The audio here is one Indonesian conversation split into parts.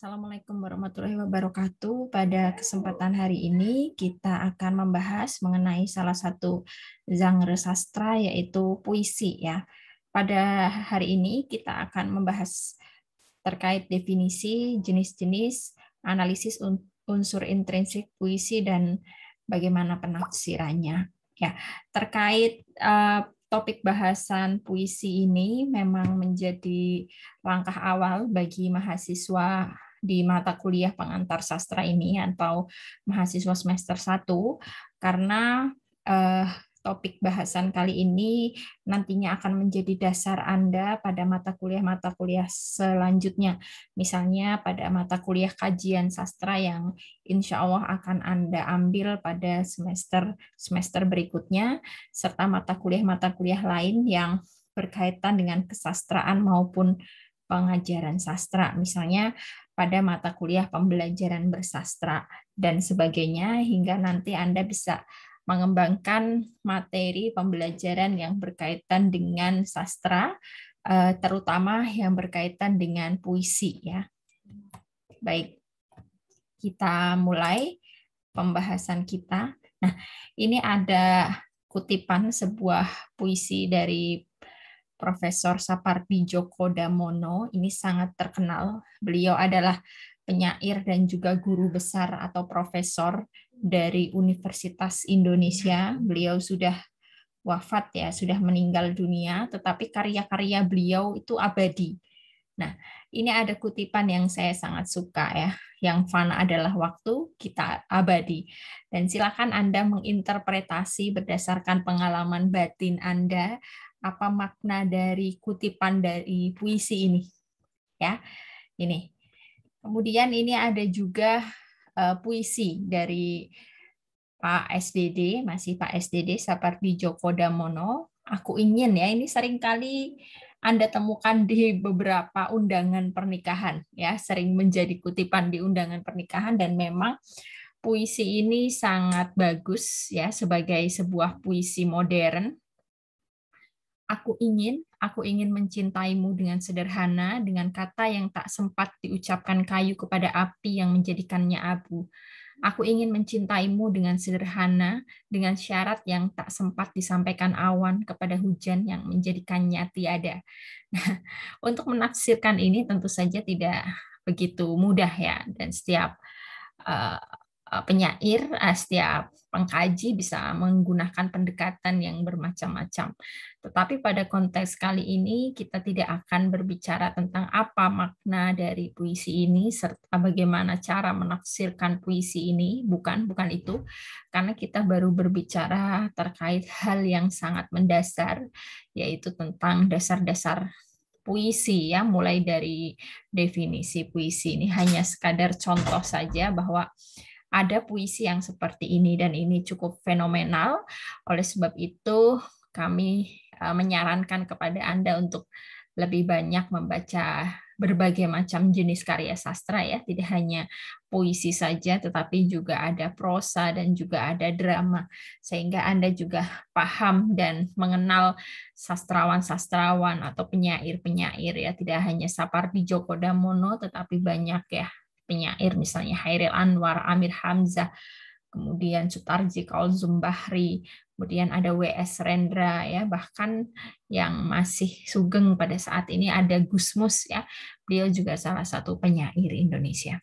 Assalamualaikum warahmatullahi wabarakatuh. Pada kesempatan hari ini kita akan membahas mengenai salah satu genre sastra yaitu puisi ya. Pada hari ini kita akan membahas terkait definisi, jenis-jenis, analisis unsur intrinsik puisi dan bagaimana penafsirannya. Ya, terkait topik bahasan puisi ini memang menjadi langkah awal bagi mahasiswa di mata kuliah pengantar sastra ini atau mahasiswa semester 1 karena topik bahasan kali ini nantinya akan menjadi dasar Anda pada mata kuliah selanjutnya. Misalnya pada mata kuliah kajian sastra yang insya Allah akan Anda ambil pada semester berikutnya, serta mata kuliah lain yang berkaitan dengan kesastraan maupun pengajaran sastra. Misalnya pada mata kuliah pembelajaran bersastra dan sebagainya, hingga nanti Anda bisa mengembangkan materi pembelajaran yang berkaitan dengan sastra, terutama yang berkaitan dengan puisi ya. Baik, kita mulai pembahasan kita. Nah, ini ada kutipan sebuah puisi dari Profesor Sapardi Djoko Damono. Ini sangat terkenal. Beliau adalah penyair dan juga guru besar atau profesor dari Universitas Indonesia. Beliau sudah wafat ya, sudah meninggal dunia, tetapi karya-karya beliau itu abadi. Nah, ini ada kutipan yang saya sangat suka ya. Yang fana adalah waktu, kita abadi. Dan silakan Anda menginterpretasi berdasarkan pengalaman batin Anda apa makna dari kutipan dari puisi ini. Ya. Ini. Kemudian ini ada juga puisi dari Pak SDD, masih Pak SDD Sapardi Djoko Damono. Aku ingin ya, ini seringkali Anda temukan di beberapa undangan pernikahan ya, sering menjadi kutipan di undangan pernikahan, dan memang puisi ini sangat bagus ya sebagai sebuah puisi modern. Aku ingin mencintaimu dengan sederhana, dengan kata yang tak sempat diucapkan kayu kepada api yang menjadikannya abu. Aku ingin mencintaimu dengan sederhana, dengan syarat yang tak sempat disampaikan awan kepada hujan yang menjadikannya tiada. Nah, untuk menafsirkan ini tentu saja tidak begitu mudah ya, dan setiap penyair, setiap pengkaji bisa menggunakan pendekatan yang bermacam-macam. Tetapi pada konteks kali ini kita tidak akan berbicara tentang apa makna dari puisi ini serta bagaimana cara menafsirkan puisi ini, bukan itu, karena kita baru berbicara terkait hal yang sangat mendasar, yaitu tentang dasar-dasar puisi ya, mulai dari definisi puisi. Ini hanya sekadar contoh saja bahwa ada puisi yang seperti ini dan ini cukup fenomenal. Oleh sebab itu kami menyarankan kepada Anda untuk lebih banyak membaca berbagai macam jenis karya sastra ya, tidak hanya puisi saja tetapi juga ada prosa dan juga ada drama, sehingga Anda juga paham dan mengenal sastrawan-sastrawan atau penyair-penyair ya, tidak hanya Sapardi Djoko Damono tetapi banyak ya penyair, misalnya Hairil Anwar, Amir Hamzah, kemudian Sutarji Kaulzum Bahri, kemudian ada W.S. Rendra ya, bahkan yang masih sugeng pada saat ini ada Gusmus ya, beliau juga salah satu penyair Indonesia.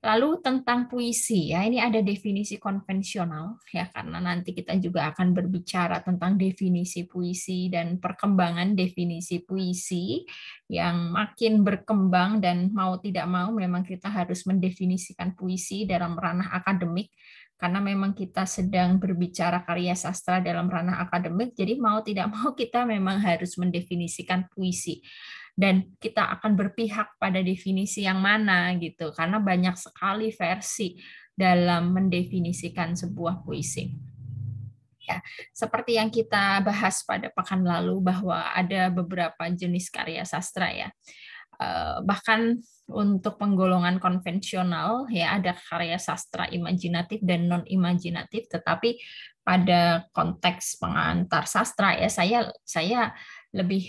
Lalu tentang puisi ya, ini ada definisi konvensional ya, karena nanti kita juga akan berbicara tentang definisi puisi dan perkembangan definisi puisi yang makin berkembang, dan mau tidak mau memang kita harus mendefinisikan puisi dalam ranah akademik karena memang kita sedang berbicara karya sastra dalam ranah akademik, jadi mau tidak mau kita memang harus mendefinisikan puisi. Dan kita akan berpihak pada definisi yang mana gitu, karena banyak sekali versi dalam mendefinisikan sebuah puisi. Ya, seperti yang kita bahas pada pekan lalu bahwa ada beberapa jenis karya sastra ya. Bahkan untuk penggolongan konvensional ya, ada karya sastra imajinatif dan non imajinatif, tetapi pada konteks pengantar sastra ya, saya lebih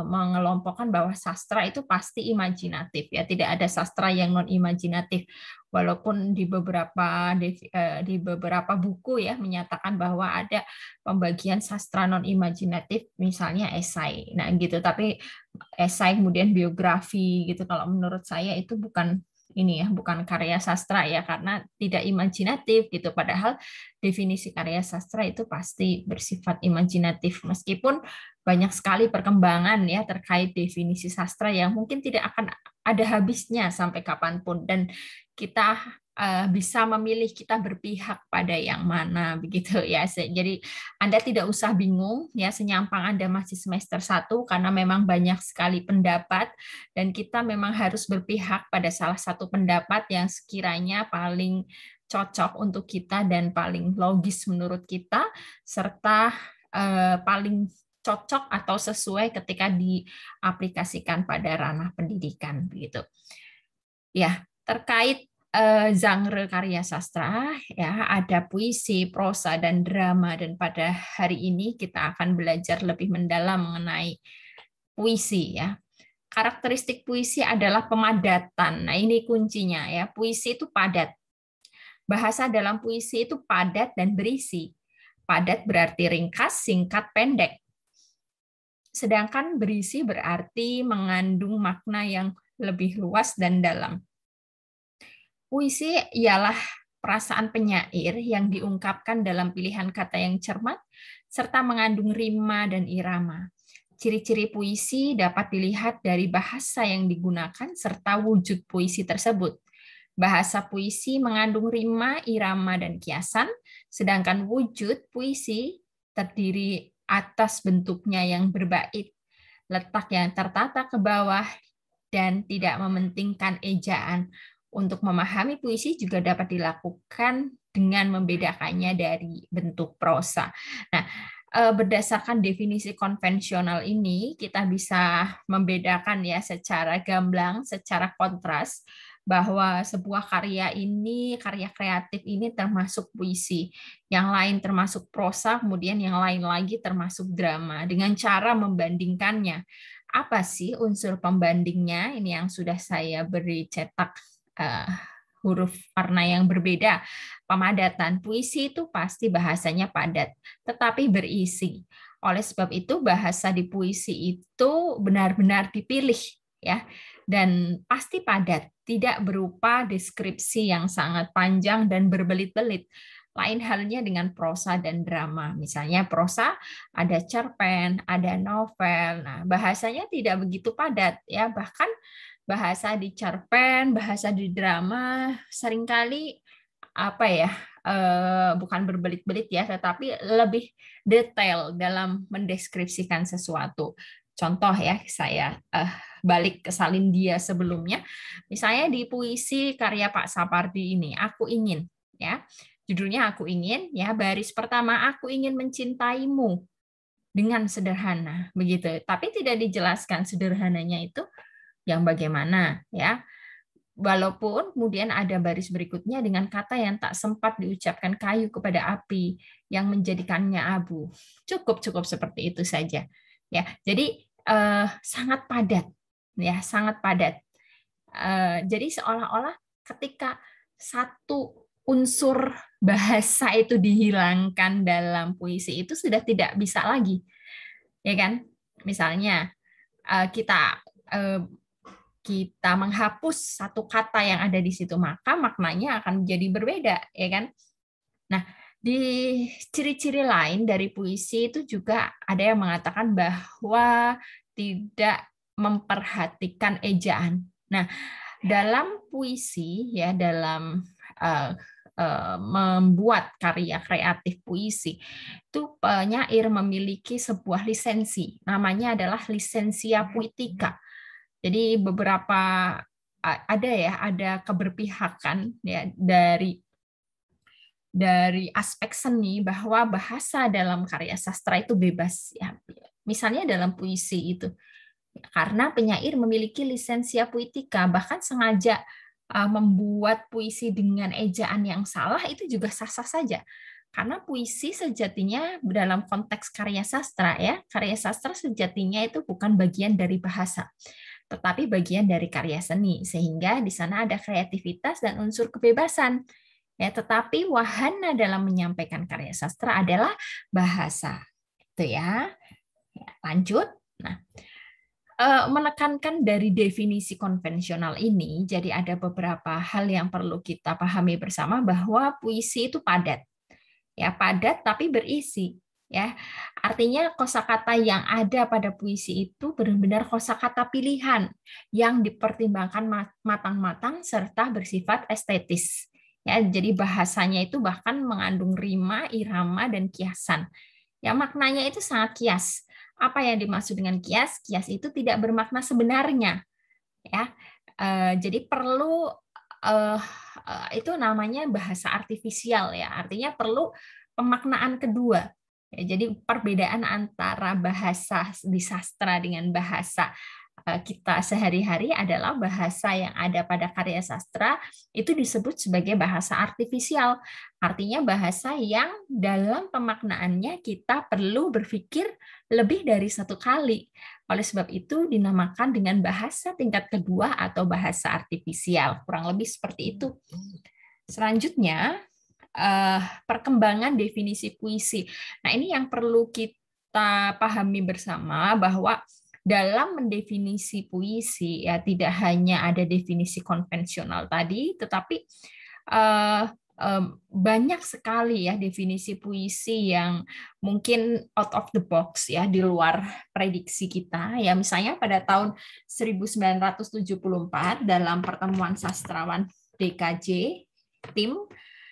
mengelompokkan bahwa sastra itu pasti imajinatif ya, tidak ada sastra yang non imajinatif, walaupun di beberapa buku ya menyatakan bahwa ada pembagian sastra non imajinatif, misalnya esai, nah gitu. Tapi esai kemudian biografi gitu, kalau menurut saya itu bukan ini ya, bukan karya sastra ya, karena tidak imajinatif gitu. Padahal definisi karya sastra itu pasti bersifat imajinatif, meskipun banyak sekali perkembangan ya terkait definisi sastra yang mungkin tidak akan ada habisnya sampai kapanpun, dan kita bisa memilih kita berpihak pada yang mana begitu ya. Jadi Anda tidak usah bingung ya senyampang Anda masih semester 1, karena memang banyak sekali pendapat dan kita memang harus berpihak pada salah satu pendapat yang sekiranya paling cocok untuk kita dan paling logis menurut kita, serta paling cocok atau sesuai ketika diaplikasikan pada ranah pendidikan begitu. Ya, terkait genre karya sastra ya, ada puisi, prosa dan drama, dan pada hari ini kita akan belajar lebih mendalam mengenai puisi ya. Karakteristik puisi adalah pemadatan. Nah, ini kuncinya ya. Puisi itu padat. Bahasa dalam puisi itu padat dan berisi. Padat berarti ringkas, singkat, pendek. Sedangkan berisi berarti mengandung makna yang lebih luas dan dalam. Puisi ialah perasaan penyair yang diungkapkan dalam pilihan kata yang cermat, serta mengandung rima dan irama. Ciri-ciri puisi dapat dilihat dari bahasa yang digunakan serta wujud puisi tersebut. Bahasa puisi mengandung rima, irama, dan kiasan, sedangkan wujud puisi terdiri atas bentuknya yang berbait, letak yang tertata ke bawah, dan tidak mementingkan ejaan. Untuk memahami puisi juga dapat dilakukan dengan membedakannya dari bentuk prosa. Nah, berdasarkan definisi konvensional ini, kita bisa membedakan ya secara gamblang, secara kontras, bahwa sebuah karya ini, karya kreatif ini termasuk puisi, yang lain termasuk prosa, kemudian yang lain lagi termasuk drama, dengan cara membandingkannya. Apa sih unsur pembandingnya? Ini yang sudah saya beri cetak huruf warna yang berbeda. Pemadatan puisi itu pasti bahasanya padat, tetapi berisi. Oleh sebab itu bahasa di puisi itu benar-benar dipilih ya, dan pasti padat, tidak berupa deskripsi yang sangat panjang dan berbelit-belit. Lain halnya dengan prosa dan drama. Misalnya prosa ada cerpen, ada novel. Nah, bahasanya tidak begitu padat ya, bahkan bahasa di cerpen, bahasa di drama seringkali apa ya, bukan berbelit-belit ya, tetapi lebih detail dalam mendeskripsikan sesuatu. Contoh ya, saya balik ke Salindia sebelumnya, misalnya di puisi karya Pak Sapardi ini, Aku Ingin, ya, judulnya Aku Ingin, ya, baris pertama, aku ingin mencintaimu dengan sederhana, begitu. Tapi tidak dijelaskan sederhananya itu yang bagaimana ya, walaupun kemudian ada baris berikutnya dengan kata yang tak sempat diucapkan kayu kepada api yang menjadikannya abu. Cukup seperti itu saja ya. Jadi sangat padat ya, sangat padat. Jadi seolah-olah ketika satu unsur bahasa itu dihilangkan dalam puisi itu sudah tidak bisa lagi ya kan. Misalnya kita menghapus satu kata yang ada di situ, maka maknanya akan menjadi berbeda, ya kan? Nah, di ciri-ciri lain dari puisi itu juga ada yang mengatakan bahwa tidak memperhatikan ejaan. Nah, dalam puisi ya, dalam membuat karya kreatif puisi, itu penyair memiliki sebuah lisensi, namanya adalah lisensia puitica. Jadi beberapa ada keberpihakan ya dari aspek seni, bahwa bahasa dalam karya sastra itu bebas ya. Misalnya dalam puisi itu, karena penyair memiliki lisensia puitika, bahkan sengaja membuat puisi dengan ejaan yang salah itu juga sah-sah saja. Karena puisi sejatinya dalam konteks karya sastra ya, karya sastra sejatinya itu bukan bagian dari bahasa, tetapi bagian dari karya seni, sehingga di sana ada kreativitas dan unsur kebebasan. Ya, tetapi wahana dalam menyampaikan karya sastra adalah bahasa. Itu ya. Ya, lanjut. Nah, menekankan dari definisi konvensional ini, jadi ada beberapa hal yang perlu kita pahami bersama bahwa puisi itu padat. Ya, padat tapi berisi. Ya, artinya kosakata yang ada pada puisi itu benar-benar kosakata pilihan yang dipertimbangkan matang-matang serta bersifat estetis. Ya, jadi bahasanya itu bahkan mengandung rima, irama, dan kiasan. Ya, maknanya itu sangat kias. Apa yang dimaksud dengan kias? Kias itu tidak bermakna sebenarnya. Ya, jadi perlu itu namanya bahasa artifisial ya. Artinya perlu pemaknaan kedua. Ya, jadi perbedaan antara bahasa di sastra dengan bahasa kita sehari-hari adalah bahasa yang ada pada karya sastra itu disebut sebagai bahasa artifisial. Artinya bahasa yang dalam pemaknaannya kita perlu berpikir lebih dari satu kali. Oleh sebab itu dinamakan dengan bahasa tingkat kedua atau bahasa artifisial. Kurang lebih seperti itu. Selanjutnya, perkembangan definisi puisi. Nah, ini yang perlu kita pahami bersama bahwa dalam mendefinisi puisi ya tidak hanya ada definisi konvensional tadi, tetapi banyak sekali ya definisi puisi yang mungkin out of the box ya, di luar prediksi kita. Ya misalnya pada tahun 1974 dalam pertemuan sastrawan DKJ tim,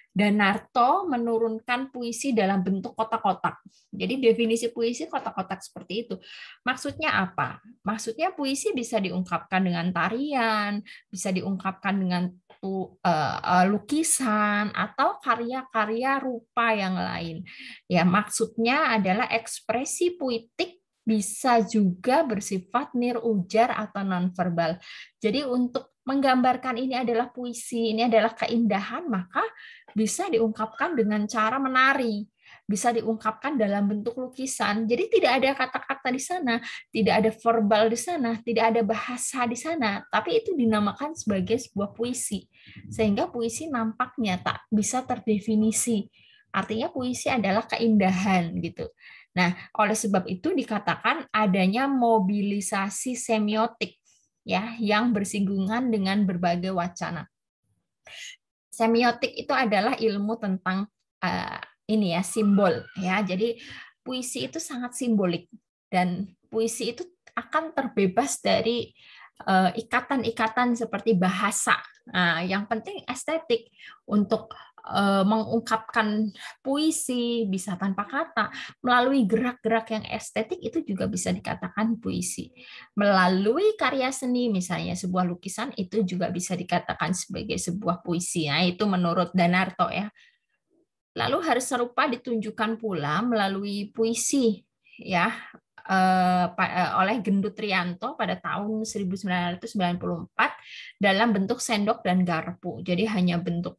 Danarto menurunkan puisi dalam bentuk kotak-kotak. Jadi definisi puisi kotak-kotak seperti itu. Maksudnya apa? Maksudnya puisi bisa diungkapkan dengan tarian, bisa diungkapkan dengan lukisan atau karya-karya rupa yang lain. Ya, maksudnya adalah ekspresi puitik bisa juga bersifat nir ujar atau nonverbal. Jadi untuk menggambarkan ini adalah puisi, ini adalah keindahan, maka bisa diungkapkan dengan cara menari, bisa diungkapkan dalam bentuk lukisan. Jadi tidak ada kata-kata di sana, tidak ada verbal di sana, tidak ada bahasa di sana, tapi itu dinamakan sebagai sebuah puisi. Sehingga puisi nampaknya tak bisa terdefinisi. Artinya puisi adalah keindahan gitu. Nah, oleh sebab itu dikatakan adanya mobilisasi semiotik ya yang bersinggungan dengan berbagai wacana. Semiotik itu adalah ilmu tentang ini ya, simbol ya. Jadi puisi itu sangat simbolik dan puisi itu akan terbebas dari ikatan-ikatan seperti bahasa. Nah, yang penting estetik untuk mengungkapkan puisi bisa tanpa kata melalui gerak-gerak yang estetik itu juga bisa dikatakan puisi. Melalui karya seni misalnya sebuah lukisan itu juga bisa dikatakan sebagai sebuah puisi. Nah, itu menurut Danarto ya. Lalu harus serupa ditunjukkan pula melalui puisi ya oleh Gendut Rianto pada tahun 1994 dalam bentuk sendok dan garpu. Jadi hanya bentuk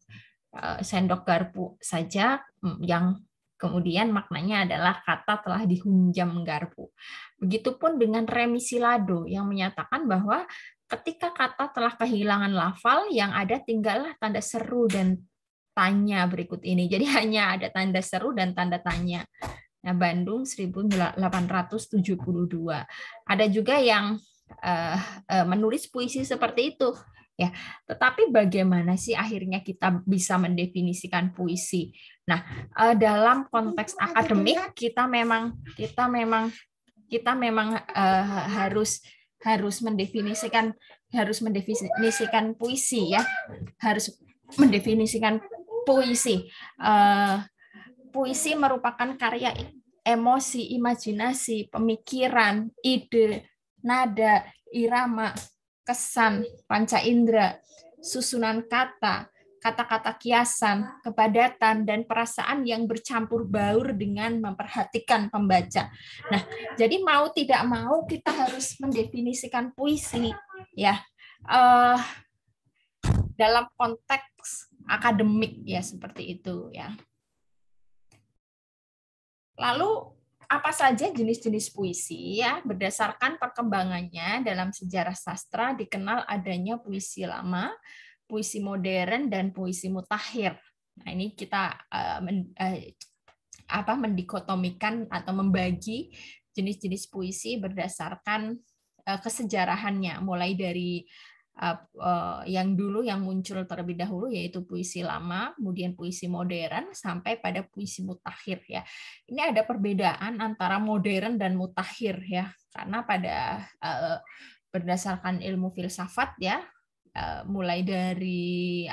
sendok garpu saja yang kemudian maknanya adalah kata telah dihunjam garpu. Begitupun dengan Remi Silado yang menyatakan bahwa ketika kata telah kehilangan lafal, yang ada tinggallah tanda seru dan tanya berikut ini. Jadi hanya ada tanda seru dan tanda tanya. Nah, Bandung 1872. Ada juga yang menulis puisi seperti itu. Ya, tetapi bagaimana sih akhirnya kita bisa mendefinisikan puisi? Nah, dalam konteks akademik kita memang harus mendefinisikan puisi ya, harus mendefinisikan puisi. Puisi merupakan karya emosi, imajinasi, pemikiran, ide, nada, irama, kesan, panca indera, susunan kata, kata-kata kiasan, kepadatan, dan perasaan yang bercampur baur dengan memperhatikan pembaca. Nah, jadi mau tidak mau kita harus mendefinisikan puisi, ya, dalam konteks akademik ya seperti itu ya. Lalu apa saja jenis-jenis puisi ya? Berdasarkan perkembangannya dalam sejarah sastra dikenal adanya puisi lama, puisi modern, dan puisi mutakhir. Nah, ini kita mendikotomikan atau membagi jenis-jenis puisi berdasarkan kesejarahannya, mulai dari yang dulu yang muncul terlebih dahulu yaitu puisi lama, kemudian puisi modern sampai pada puisi mutakhir ya. Ini ada perbedaan antara modern dan mutakhir ya, karena pada berdasarkan ilmu filsafat ya, mulai dari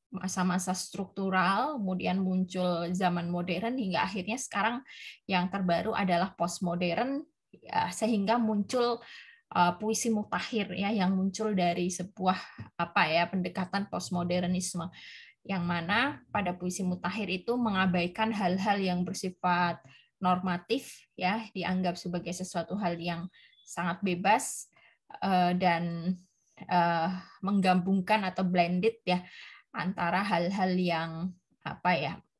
masa-masa struktural, kemudian muncul zaman modern hingga akhirnya sekarang yang terbaru adalah postmodern, sehingga muncul puisi mutakhir ya yang muncul dari sebuah pendekatan postmodernisme yang mana pada puisi mutakhir itu mengabaikan hal-hal yang bersifat normatif ya, dianggap sebagai sesuatu hal yang sangat bebas dan menggabungkan atau blended ya antara hal-hal yang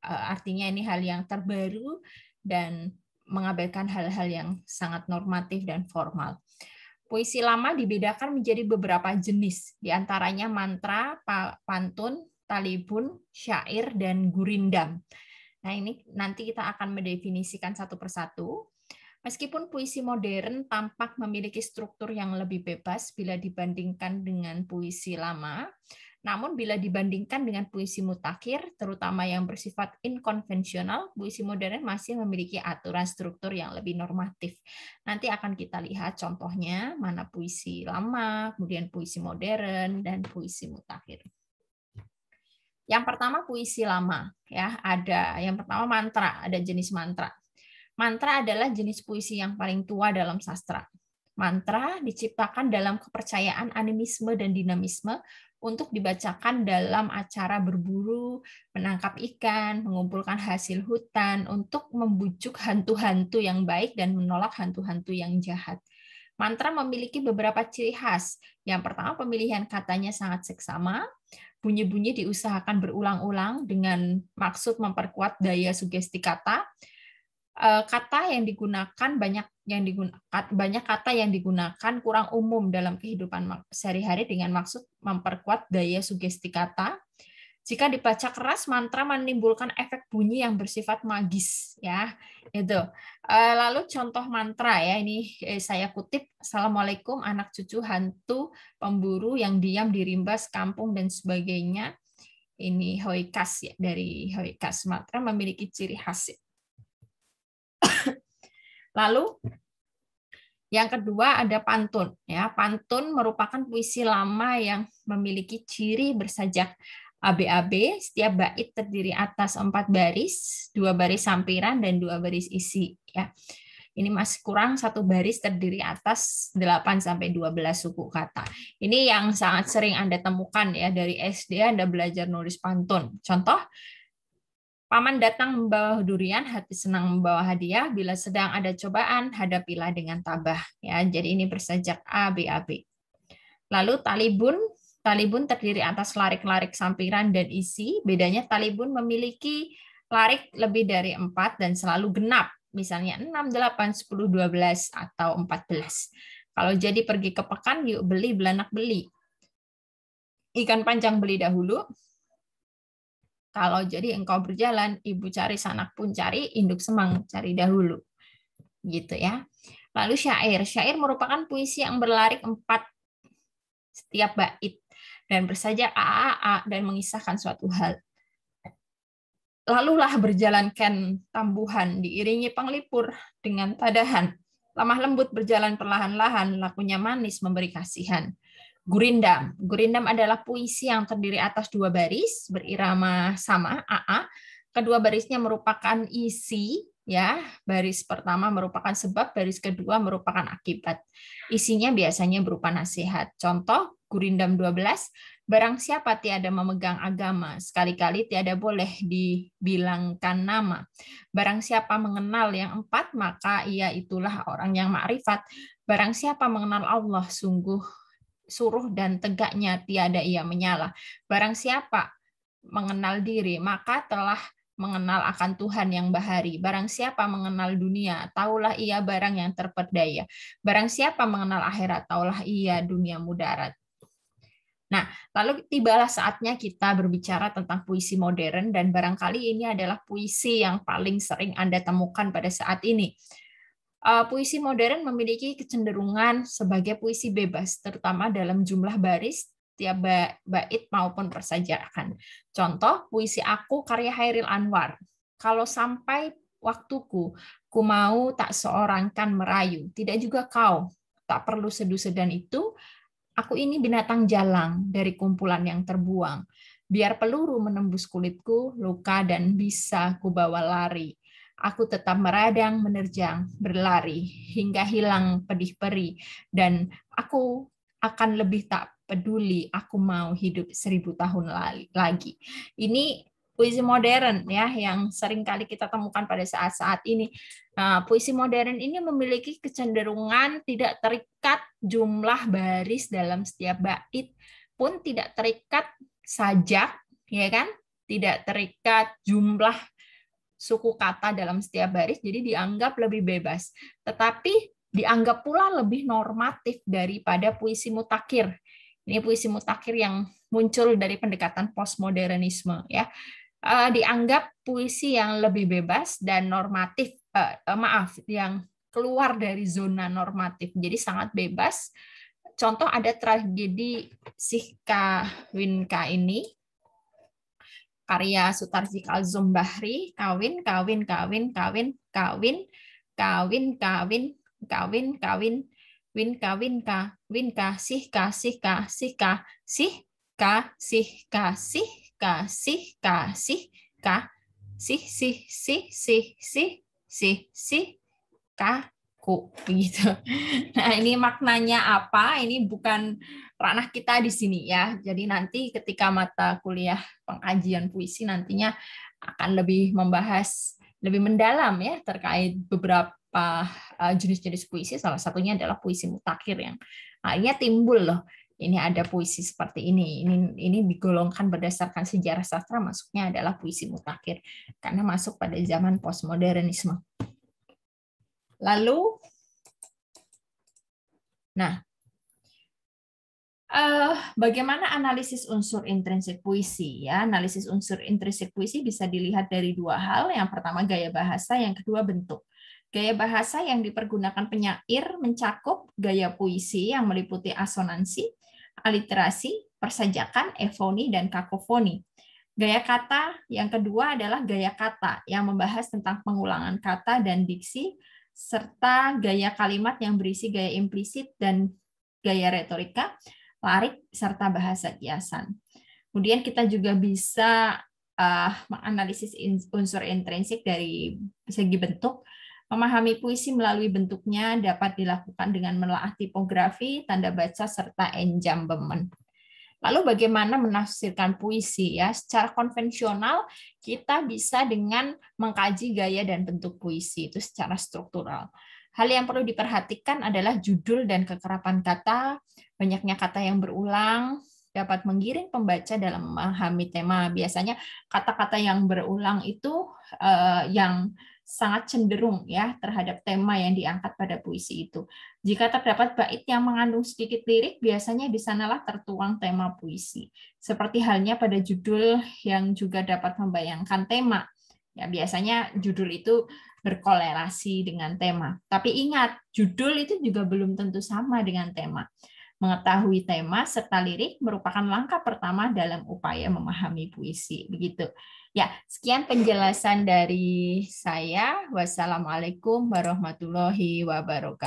artinya ini hal yang terbaru dan mengabaikan hal-hal yang sangat normatif dan formal. Puisi lama dibedakan menjadi beberapa jenis, diantaranya mantra, pantun, talibun, syair, dan gurindam. Nah, ini nanti kita akan mendefinisikan satu persatu. Meskipun puisi modern tampak memiliki struktur yang lebih bebas bila dibandingkan dengan puisi lama, namun bila dibandingkan dengan puisi mutakhir, terutama yang bersifat inkonvensional, puisi modern masih memiliki aturan struktur yang lebih normatif. Nanti akan kita lihat contohnya, mana puisi lama, kemudian puisi modern, dan puisi mutakhir. Yang pertama puisi lama, ya ada yang pertama mantra, ada jenis mantra. Mantra adalah jenis puisi yang paling tua dalam sastra. Mantra diciptakan dalam kepercayaan animisme dan dinamisme untuk dibacakan dalam acara berburu, menangkap ikan, mengumpulkan hasil hutan, untuk membujuk hantu-hantu yang baik dan menolak hantu-hantu yang jahat. Mantra memiliki beberapa ciri khas. Yang pertama, pemilihan katanya sangat seksama, bunyi-bunyi diusahakan berulang-ulang dengan maksud memperkuat daya sugesti kata. Kata yang digunakan banyak kata yang digunakan kurang umum dalam kehidupan sehari-hari dengan maksud memperkuat daya sugesti kata. Jika dibaca keras, mantra menimbulkan efek bunyi yang bersifat magis ya. Itu. Lalu contoh mantra ya, ini saya kutip, Assalamualaikum anak cucu hantu pemburu yang diam di rimba kampung dan sebagainya. Ini Hoikas ya, dari Hoikas. Mantra memiliki ciri khas. Lalu yang kedua ada pantun. Ya, pantun merupakan puisi lama yang memiliki ciri bersajak ABAB. Setiap bait terdiri atas 4 baris, 2 baris sampiran dan 2 baris isi. Ya, ini masih kurang 1 baris terdiri atas 8 sampai 12 suku kata. Ini yang sangat sering Anda temukan ya dari SD Anda belajar nulis pantun. Contoh, paman datang membawa durian, hati senang membawa hadiah. Bila sedang ada cobaan, hadapilah dengan tabah. Ya, jadi ini bersajak A, B, A, B. Lalu talibun terdiri atas larik-larik sampiran dan isi. Bedanya talibun memiliki larik lebih dari 4 dan selalu genap. Misalnya 6, 8, 10, 12, atau 14. Kalau jadi pergi ke pekan, yuk beli, belanak beli. Ikan panjang beli dahulu. Kalau jadi engkau berjalan, ibu cari, sanak pun cari, induk semang cari dahulu. Gitu ya. Lalu syair. Syair merupakan puisi yang berlarik 4 setiap bait dan bersajak a dan mengisahkan suatu hal. Lalulah berjalankan tambuhan, diiringi penglipur dengan tadahan. Lemah lembut berjalan perlahan-lahan, lakunya manis memberi kasihan. Gurindam. Gurindam adalah puisi yang terdiri atas 2 baris berirama sama AA. Kedua barisnya merupakan isi ya. Baris pertama merupakan sebab, baris kedua merupakan akibat. Isinya biasanya berupa nasihat. Contoh Gurindam 12, barang siapa tiada memegang agama, sekali-kali tiada boleh dibilangkan nama. Barang siapa mengenal yang 4, maka ia itulah orang yang makrifat. Barang siapa mengenal Allah, sungguh suruh dan tegaknya tiada ia menyala. Barang siapa mengenal diri, maka telah mengenal akan Tuhan yang bahari. Barang siapa mengenal dunia, taulah ia barang yang terperdaya. Barang siapa mengenal akhirat, taulah ia dunia mudarat. Nah, lalu tibalah saatnya kita berbicara tentang puisi modern, dan barangkali ini adalah puisi yang paling sering Anda temukan pada saat ini. Puisi modern memiliki kecenderungan sebagai puisi bebas, terutama dalam jumlah baris, tiap bait maupun persajakan. Contoh, puisi Aku karya Hairil Anwar. Kalau sampai waktuku, ku mau tak seorang kan merayu, tidak juga kau, tak perlu seduh sedan itu. Aku ini binatang jalang dari kumpulan yang terbuang. Biar peluru menembus kulitku, luka dan bisa kubawa lari. Aku tetap meradang, menerjang, berlari, hingga hilang pedih perih. Dan aku akan lebih tak peduli, aku mau hidup 1000 tahun lagi. Ini puisi modern ya, yang sering kali kita temukan pada saat-saat ini. Nah, puisi modern ini memiliki kecenderungan tidak terikat jumlah baris dalam setiap bait, pun tidak terikat sajak, ya kan? Tidak terikat jumlah suku kata dalam setiap baris, jadi dianggap lebih bebas. Tetapi dianggap pula lebih normatif daripada puisi mutakir. Ini puisi mutakir yang muncul dari pendekatan postmodernisme, ya. Dianggap puisi yang lebih bebas dan normatif, yang keluar dari zona normatif, jadi sangat bebas. Contoh ada tragedi Sihka Winka ini, karya Sutarji Kalzum Bahri, kawin, kawin, kawin, kawin, kawin, kawin, kawin, kawin, kawin, win, kawin, kawin, kasih, kasih, kasih, kasih, kasih, kasih, kasih, kasih, kasih, sih, sih, sih, sih, sih, sih, kaku, begitu. Nah, ini maknanya apa? Ini bukan ranah kita di sini ya. Jadi nanti ketika mata kuliah pengkajian puisi nantinya akan lebih membahas lebih mendalam ya terkait beberapa jenis-jenis puisi. Salah satunya adalah puisi mutakir yang akhirnya timbul loh. Ini ada puisi seperti ini. Ini digolongkan berdasarkan sejarah sastra, masuknya adalah puisi mutakir karena masuk pada zaman postmodernisme. Lalu, nah, bagaimana analisis unsur intrinsik puisi? Ya, analisis unsur intrinsik puisi bisa dilihat dari dua hal. Yang pertama gaya bahasa, yang kedua bentuk. Gaya bahasa yang dipergunakan penyair mencakup gaya puisi yang meliputi asonansi, aliterasi, persajakan, efoni, dan kakofoni. Gaya kata yang kedua adalah gaya kata yang membahas tentang pengulangan kata dan diksi, serta gaya kalimat yang berisi gaya implisit dan gaya retorika, larik, serta bahasa kiasan. Kemudian kita juga bisa menganalisis unsur intrinsik dari segi bentuk. Memahami puisi melalui bentuknya dapat dilakukan dengan menelaah tipografi, tanda baca, serta enjambemen. Lalu bagaimana menafsirkan puisi ya? Secara konvensional kita bisa dengan mengkaji gaya dan bentuk puisi itu secara struktural. Hal yang perlu diperhatikan adalah judul dan kekerapan kata, banyaknya kata yang berulang, dapat menggiring pembaca dalam memahami tema. Biasanya kata-kata yang berulang itu yang sangat cenderung ya terhadap tema yang diangkat pada puisi itu. Jika terdapat bait yang mengandung sedikit lirik, biasanya di sanalah tertuang tema puisi. Seperti halnya pada judul yang juga dapat membayangkan tema. Ya, biasanya judul itu berkorelasi dengan tema. Tapi ingat, judul itu juga belum tentu sama dengan tema. Mengetahui tema serta lirik merupakan langkah pertama dalam upaya memahami puisi. Begitu. Ya, sekian penjelasan dari saya. Wassalamualaikum warahmatullahi wabarakatuh.